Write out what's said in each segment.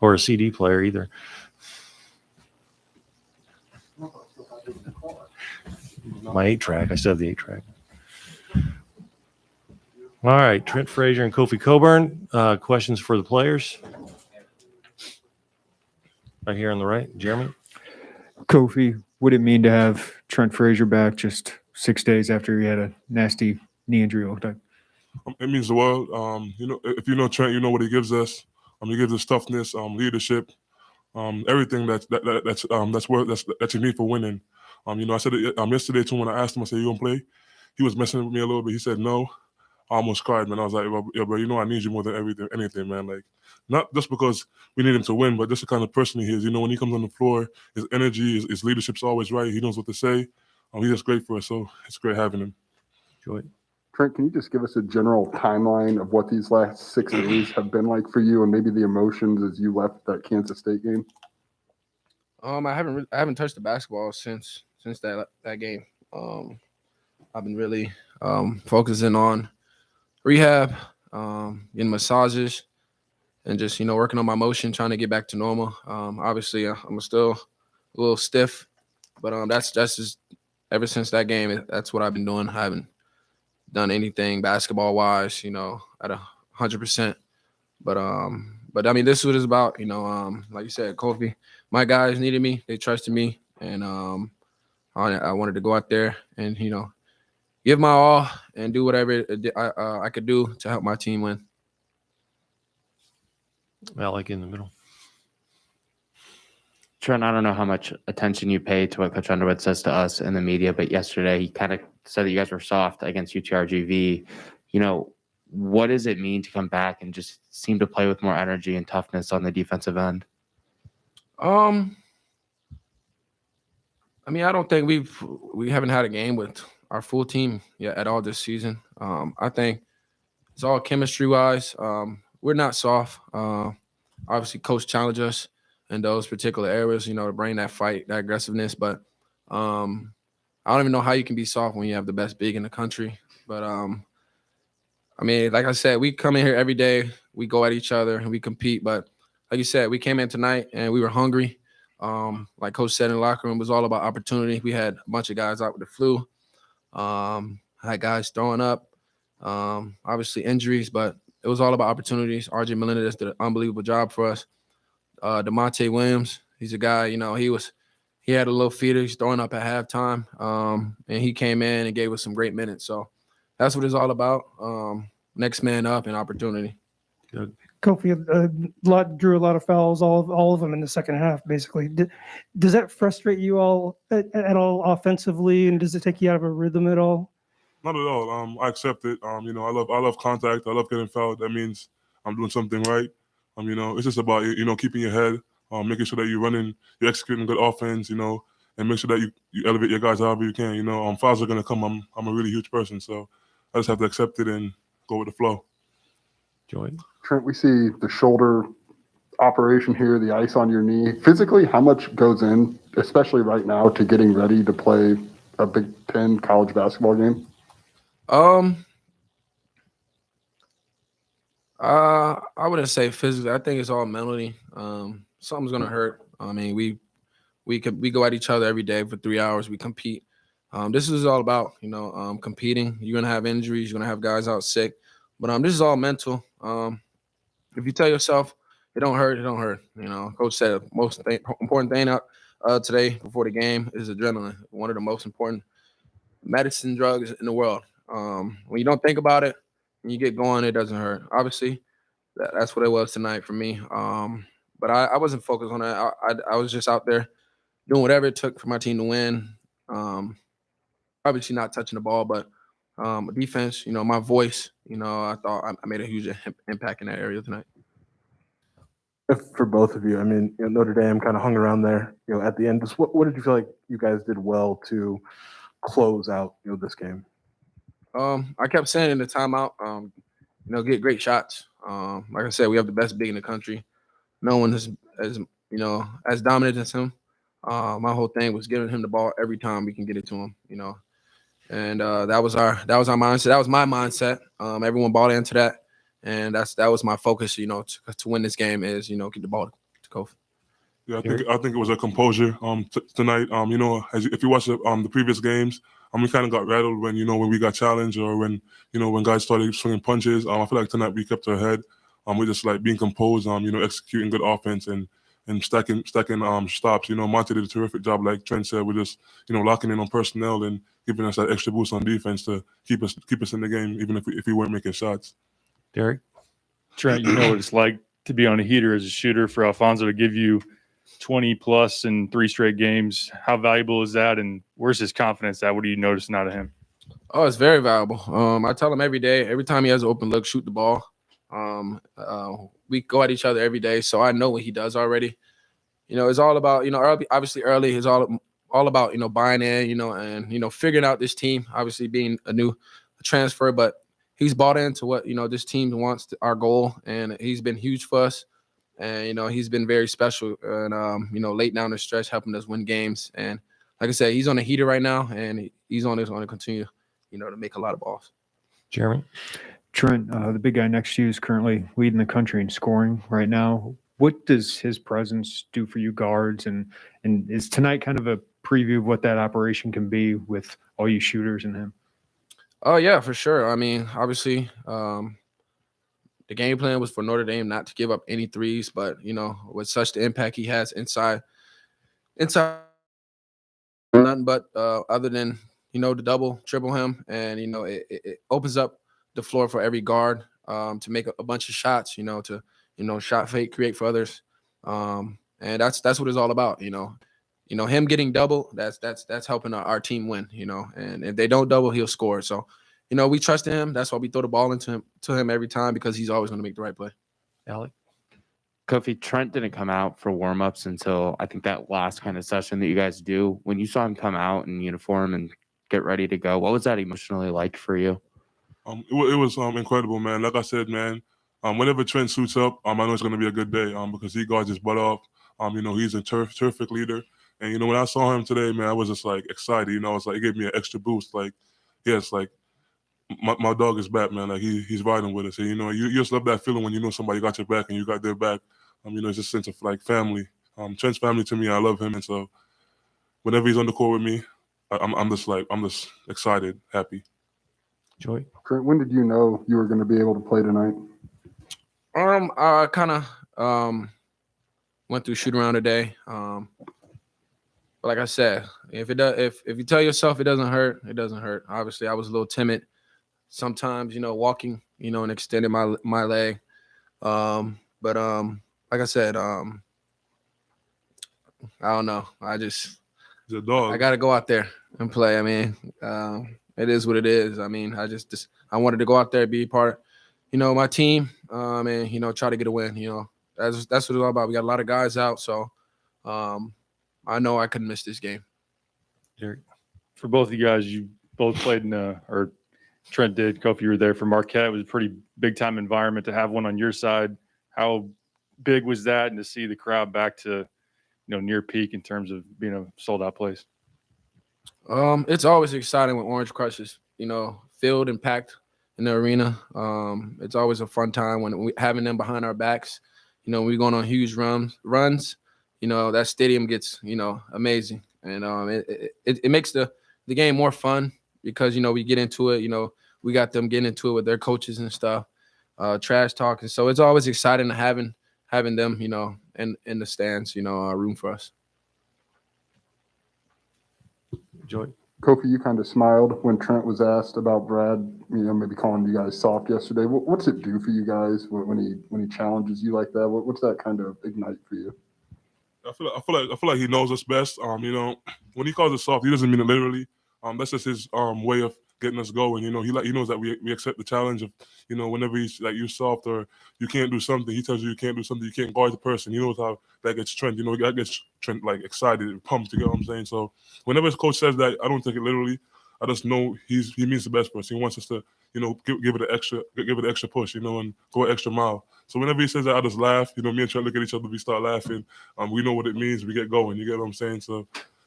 or a CD player either. My 8-track. I still have the 8-track. All right, Trent Frazier and Kofi Cockburn. Questions for the players? Right here on the right, Jeremy. Kofi, what did it mean to have Trent Frazier back just 6 days after he had a nasty knee injury all the time? It means the world. If you know Trent, you know what he gives us. He gives us toughness, leadership, everything that you need for winning. I said it yesterday too when I asked him. I said, "You gonna play?" He was messing with me a little bit. He said no. I almost cried, man. I was like, "Yeah, bro, I need you more than anything, man. Like, not just because we need him to win, but just the kind of person he is. When he comes on the floor, his energy, his leadership's always right. He knows what to say. He's just great for us. So it's great having him." Enjoy. Trent, can you just give us a general timeline of what these last 6 days have been like for you, and maybe the emotions as you left that Kansas State game? I haven't touched the basketball since that game. I've been really focusing on rehab, getting massages, and just working on my motion, trying to get back to normal. Obviously, I'm still a little stiff, but that's just ever since that game. That's what I've been doing. I haven't done anything basketball wise, at 100%. But I mean, this is what it's about. Like you said, Kofi, my guys needed me. They trusted me, and I wanted to go out there and give my all and do whatever I could do to help my team win. Alec in the middle. Trent, I don't know how much attention you pay to what Coach Underwood says to us in the media, but yesterday he kind of said that you guys were soft against UTRGV. What does it mean to come back and just seem to play with more energy and toughness on the defensive end? I mean, I don't think we haven't had a game with our full team yet at all this season. I think it's all chemistry wise. We're not soft. Obviously, coach challenged us in those particular areas, to bring that fight, that aggressiveness. But I don't even know how you can be soft when you have the best big in the country. But I mean, like I said, we come in here every day. We go at each other and we compete. But like you said, we came in tonight and we were hungry. Like Coach said in the locker room, it was all about opportunity. We had a bunch of guys out with the flu. Had guys throwing up. Obviously injuries, but it was all about opportunities. RJ Melendez did an unbelievable job for us. DeMonte Williams, he's a guy, he had a little feeder. He's throwing up at halftime. And he came in and gave us some great minutes. So that's what it's all about. Next man up and opportunity. Good. Kofi drew a lot of fouls, all of them in the second half, basically. Does that frustrate you all at all offensively, and does it take you out of a rhythm at all? Not at all. I accept it. I love contact. I love getting fouled. That means I'm doing something right. It's just about keeping your head, making sure that you're executing good offense, and make sure that you elevate your guys however you can. Fouls are gonna come. I'm a really huge person, so I just have to accept it and go with the flow. Joy. Trent, we see the shoulder operation here, the ice on your knee. Physically, how much goes in, especially right now, to getting ready to play a Big Ten college basketball game? I wouldn't say physically. I think it's all mentally. Something's gonna hurt. I mean, we go at each other every day for 3 hours. We compete. This is all about competing. You're gonna have injuries. You're gonna have guys out sick. But this is all mental. If you tell yourself it don't hurt, it don't hurt. Coach said the most important thing out today before the game is adrenaline. One of the most important medicine drugs in the world. When you don't think about it and you get going, it doesn't hurt. Obviously, that's what it was tonight for me. But I wasn't focused on that. I was just out there doing whatever it took for my team to win. Obviously not touching the ball, but defense, my voice, I thought I made a huge impact in that area tonight. For both of you, I mean, Notre Dame kind of hung around there, at the end. Just what did you feel like you guys did well to close out, this game? I kept saying in the timeout, get great shots. Like I said, we have the best big in the country. No one is as dominant as him. My whole thing was giving him the ball every time we can get it to him, And that was our mindset. That was my mindset. Everyone bought into that, and that was my focus. To win this game is get the ball Kofi. Yeah, I think it was a composure tonight. If you watch the previous games, we kind of got rattled when when we got challenged or when guys started swinging punches. I feel like tonight we kept our head. We just like being composed. Executing good offense and stacking stops. Monte did a terrific job, like Trent said. We're just locking in on personnel and giving us that extra boost on defense to keep us in the game, even if we weren't making shots. Derek? Trent, you know what it's like to be on a heater as a shooter. For Alfonso to give you 20 plus in 3 straight games, how valuable is that? And where's his confidence at? What are you noticing out of him? Oh, it's very valuable. I tell him every day, every time he has an open look, shoot the ball. We go at each other every day, so I know what he does already. It's all about, early is all about, buying in, and, figuring out this team, obviously being a new transfer, but he's bought into what, this team wants, our goal, and he's been huge for us. And, he's been very special and, late down the stretch, helping us win games. And like I said, he's on a heater right now, and he's on to continue, to make a lot of balls. Jeremy? Trent, the big guy next to you is currently leading the country in scoring right now. What does his presence do for you guards? And is tonight kind of a preview of what that operation can be with all you shooters and him? Oh, yeah, for sure. I mean, obviously, the game plan was for Notre Dame not to give up any threes, but, with such the impact he has inside nothing but other than, to double, triple him. And, it opens up the floor for every guard to make a bunch of shots, to, shot fake, create for others. And that's what it's all about, him getting double, that's helping our team win, and if they don't double, he'll score. So, we trust him. That's why we throw the ball to him every time, because he's always going to make the right play. Alec? Kofi, Trent didn't come out for warm-ups until I think that last kind of session that you guys do. When you saw him come out in uniform and get ready to go, what was that emotionally like for you? It was incredible, man. Like I said, man, whenever Trent suits up, I know it's going to be a good day because he guards his butt off. He's a terrific leader. And, when I saw him today, man, I was just, like, excited. It's like it gave me an extra boost. Like, yes, like, my dog is back, man. Like, he's riding with us. And, you just love that feeling when somebody got your back and you got their back. It's a sense of, like, family. Trent's family to me. I love him. And so whenever he's on the court with me, I'm just excited, happy. Joy? Trent, when did you know you were going to be able to play tonight? I kind of went through shoot around today. But like I said, if you tell yourself it doesn't hurt, it doesn't hurt. Obviously, I was a little timid sometimes, walking, and extending my leg. But like I said, I don't know. He's a dog. I got to go out there and play. I mean, it is what it is. I mean, I wanted to go out there, be part, my team, and try to get a win. That's what it's all about. We got a lot of guys out, so I know I couldn't miss this game. Derek? For both of you guys, you both played or Trent did. Kofi, you were there for Marquette. It was a pretty big time environment to have one on your side. How big was that, and to see the crowd back to near peak in terms of being a sold out place? It's always exciting when Orange crushes, filled and packed in the arena. It's always a fun time when having them behind our backs. We're going on huge runs. That stadium gets, amazing. And it makes the game more fun because, we get into it, we got them getting into it with their coaches and stuff, trash talking. So it's always exciting to having them, in the stands, room for us. Joy? Kofi, you kind of smiled when Trent was asked about Brad, maybe calling you guys soft yesterday. What's it do for you guys when he challenges you like that? What's that kind of ignite for you? I feel like he knows us best. When he calls us soft, he doesn't mean it literally. That's just his way of getting us going. He knows that we accept the challenge of, whenever he's like you soft or you can't do something, he tells you can't do something, you can't guard the person. He knows how that gets Trent. That gets Trent like excited and pumped. You get what I'm saying? So whenever his coach says that, I don't take it literally. I just know he means the best for us. He wants us to, give it an extra push, and go an extra mile. So whenever he says that, I just laugh. Me and Trent look at each other, we start laughing. We know what it means. We get going. You get what I'm saying? So,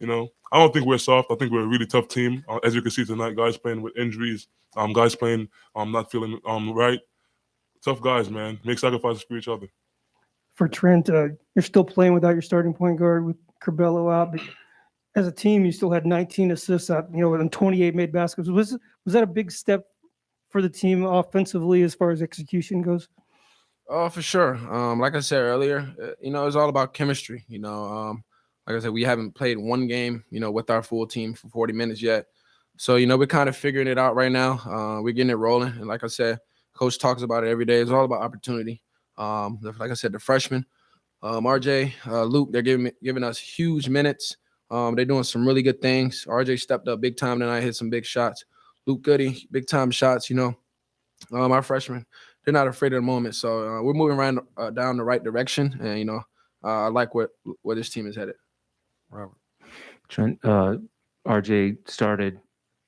I don't think we're soft. I think we're a really tough team. As you can see tonight, guys playing with injuries, guys playing not feeling right. Tough guys, man. Make sacrifices for each other. for Trent. You're still playing without your starting point guard with Curbelo out, but as a team, you still had 19 assists out, and 28 made baskets. Was that a big step for the team offensively as far as execution goes? Oh, for sure. Like I said earlier, it's all about chemistry. Like I said, we haven't played one game, with our full team for 40 minutes yet. So, we're kind of figuring it out right now. We're getting it rolling. And like I said, coach talks about it every day. It's all about opportunity. Like I said, the freshmen, RJ, Luke, they're giving us huge minutes. They're doing some really good things. RJ stepped up big time tonight, hit some big shots. Luke Goody, big time shots, our freshmen, they're not afraid of the moment. So we're moving right down the right direction. And, I like where this team is headed. Robert. Trent, RJ started,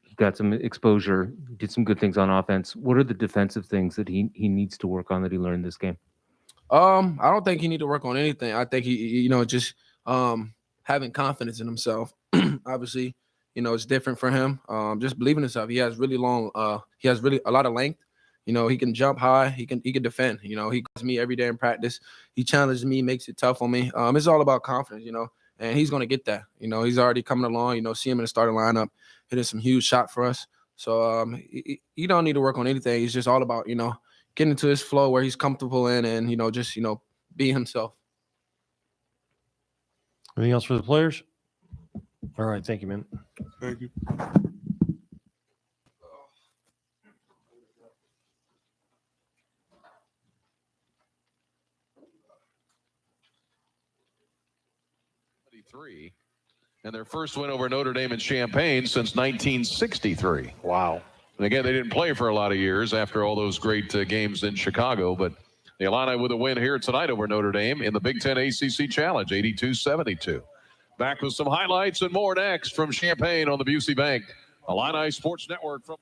he got some exposure, did some good things on offense. What are the defensive things that he needs to work on that he learned this game? I don't think he need to work on anything. I think he just having confidence in himself. Obviously, it's different for him. Just believing in himself. He has really he has really a lot of length. He can jump high. He can defend. He calls me every day in practice. He challenges me, makes it tough on me. It's all about confidence, and he's gonna get that. He's already coming along. See him in the starting lineup, hitting some huge shot for us. So he don't need to work on anything. It's just all about getting into his flow where he's comfortable in, and just be himself. Anything else for the players? All right. Thank you, man. Thank you. And their first win over Notre Dame in Champaign since 1963. Wow. And again, they didn't play for a lot of years after all those great games in Chicago, but the Illini with a win here tonight over Notre Dame in the Big Ten ACC Challenge, 82-72. Back with some highlights and more next from Champaign on the Busey Bank Illini Sports Network. From